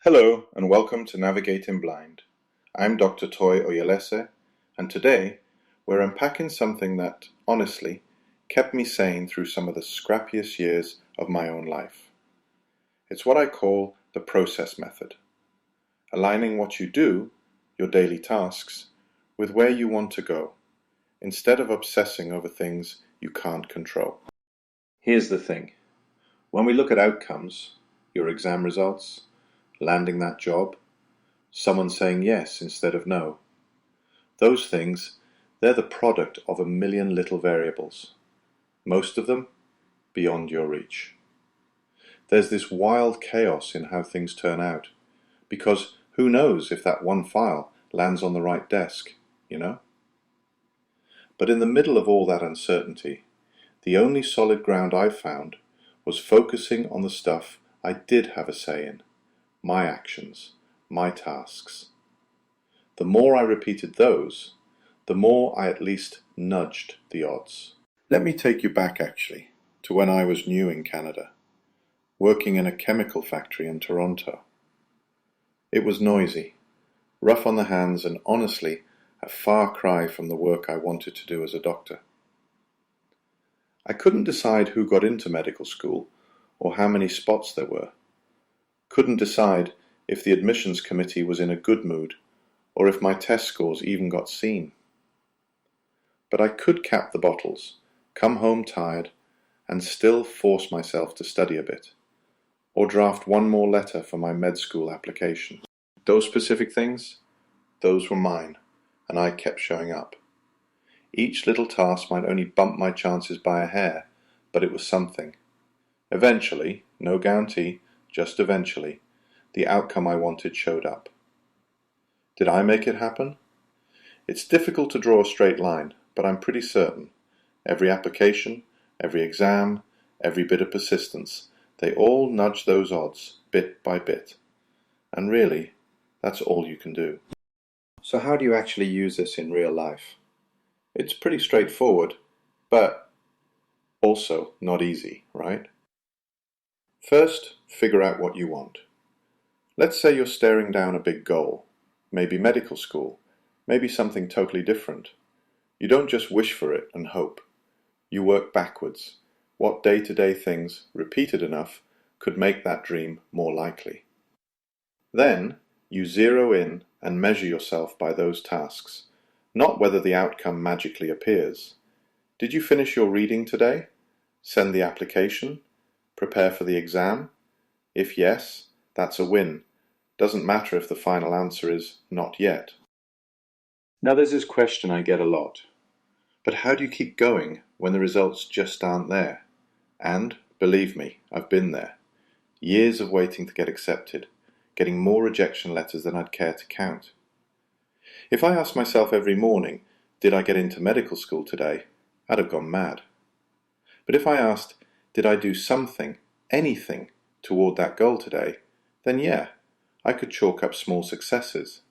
Hello and welcome to Navigating Blind. I'm Dr. Toye Oyelese, and today we're unpacking something that, honestly, kept me sane through some of the scrappiest years of my own life. It's what I call the process method, aligning what you do, your daily tasks, with where you want to go, instead of obsessing over things you can't control. Here's the thing. When we look at outcomes, your exam results, landing that job, someone saying yes instead of no. Those things, they're the product of a million little variables, most of them beyond your reach. There's this wild chaos in how things turn out, because who knows if that one file lands on the right desk, you know? But in the middle of all that uncertainty, the only solid ground I found was focusing on the stuff I did have a say in. My actions, my tasks. The more I repeated those, the more I at least nudged the odds. Let me take you back actually to when I was new in Canada, working in a chemical factory in Toronto. It was noisy, rough on the hands, and honestly a far cry from the work I wanted to do as a doctor. I couldn't decide who got into medical school or how many spots there were. Couldn't decide if the admissions committee was in a good mood or if my test scores even got seen. But I could cap the bottles, come home tired, and still force myself to study a bit, or draft one more letter for my med school application. Those specific things, those were mine, and I kept showing up. Each little task might only bump my chances by a hair, but it was something. Eventually, no guarantee, just eventually, the outcome I wanted showed up. Did I make it happen? It's difficult to draw a straight line, but I'm pretty certain. Every application, every exam, every bit of persistence, they all nudge those odds, bit by bit. And really, that's all you can do. So how do you actually use this in real life? It's pretty straightforward, but also not easy, right? First, figure out what you want. Let's say you're staring down a big goal, maybe medical school, maybe something totally different. You don't just wish for it and hope. You work backwards. What day-to-day things, repeated enough, could make that dream more likely? Then, you zero in and measure yourself by those tasks, not whether the outcome magically appears. Did you finish your reading today? Send the application? Prepare for the exam? If yes, that's a win. Doesn't matter if the final answer is not yet. Now there's this question I get a lot. But how do you keep going when the results just aren't there? And, believe me, I've been there. Years of waiting to get accepted, getting more rejection letters than I'd care to count. If I asked myself every morning, did I get into medical school today? I'd have gone mad. But if I asked, did I do something, anything, toward that goal today? Then yeah, I could chalk up small successes.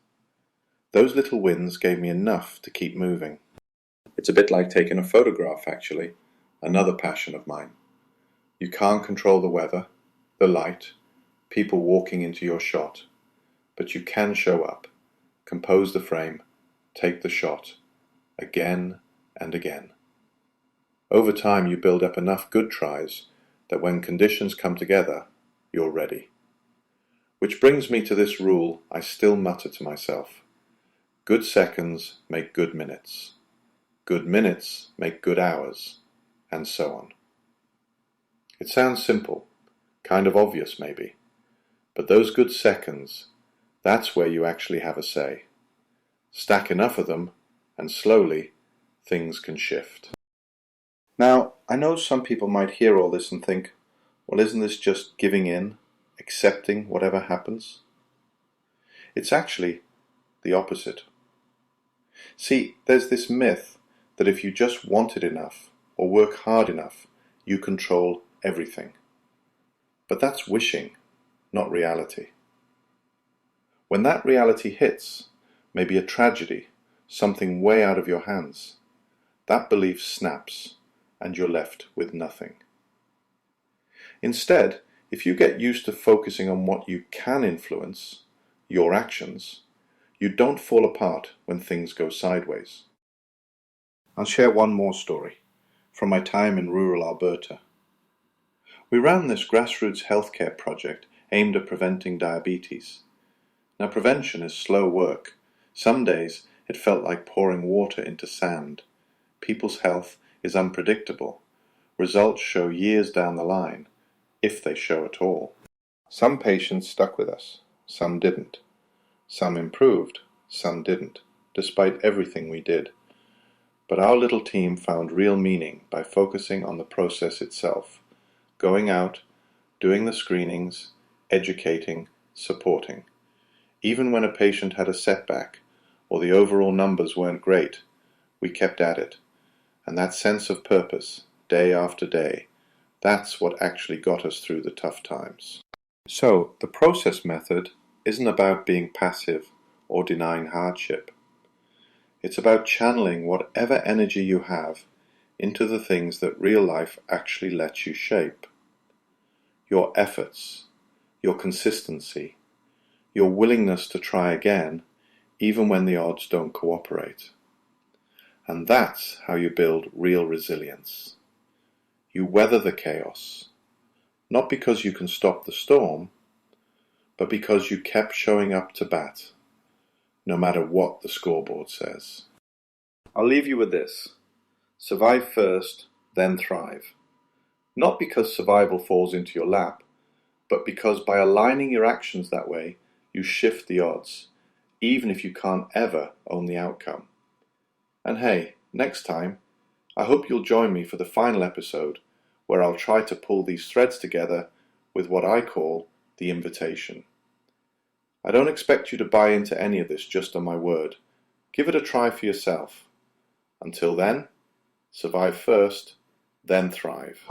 Those little wins gave me enough to keep moving. It's a bit like taking a photograph, actually, another passion of mine. You can't control the weather, the light, people walking into your shot, but you can show up, compose the frame, take the shot, again and again. Over time you build up enough good tries that when conditions come together, you're ready. Which brings me to this rule I still mutter to myself. Good seconds make good minutes. Good minutes make good hours, and so on. It sounds simple, kind of obvious maybe, but those good seconds, that's where you actually have a say. Stack enough of them, and slowly, things can shift. Now, I know some people might hear all this and think, well, isn't this just giving in, accepting whatever happens? It's actually the opposite. See, there's this myth that if you just want it enough, or work hard enough, you control everything. But that's wishing, not reality. When that reality hits, maybe a tragedy, something way out of your hands, that belief snaps, and you're left with nothing. Instead, If you get used to focusing on what you can influence, your actions, you don't fall apart when things go sideways. I'll share one more story from my time in rural Alberta. We ran this grassroots healthcare project aimed at preventing diabetes. Now, prevention is slow work. Some days it felt like pouring water into sand. People's health is unpredictable. Results show years down the line, if they show at all. Some patients stuck with us, some didn't. Some improved, some didn't, despite everything we did. But our little team found real meaning by focusing on the process itself, going out, doing the screenings, educating, supporting. Even when a patient had a setback, or the overall numbers weren't great, we kept at it. And that sense of purpose, day after day, that's what actually got us through the tough times. So, the process method isn't about being passive or denying hardship. It's about channeling whatever energy you have into the things that real life actually lets you shape. Your efforts, your consistency, your willingness to try again, even when the odds don't cooperate. And that's how you build real resilience. You weather the chaos, not because you can stop the storm, but because you kept showing up to bat, no matter what the scoreboard says. I'll leave you with this. Survive first, then thrive. Not because survival falls into your lap, but because by aligning your actions that way, you shift the odds, even if you can't ever own the outcome. And hey, next time, I hope you'll join me for the final episode, where I'll try to pull these threads together with what I call the invitation. I don't expect you to buy into any of this just on my word. Give it a try for yourself. Until then, survive first, then thrive.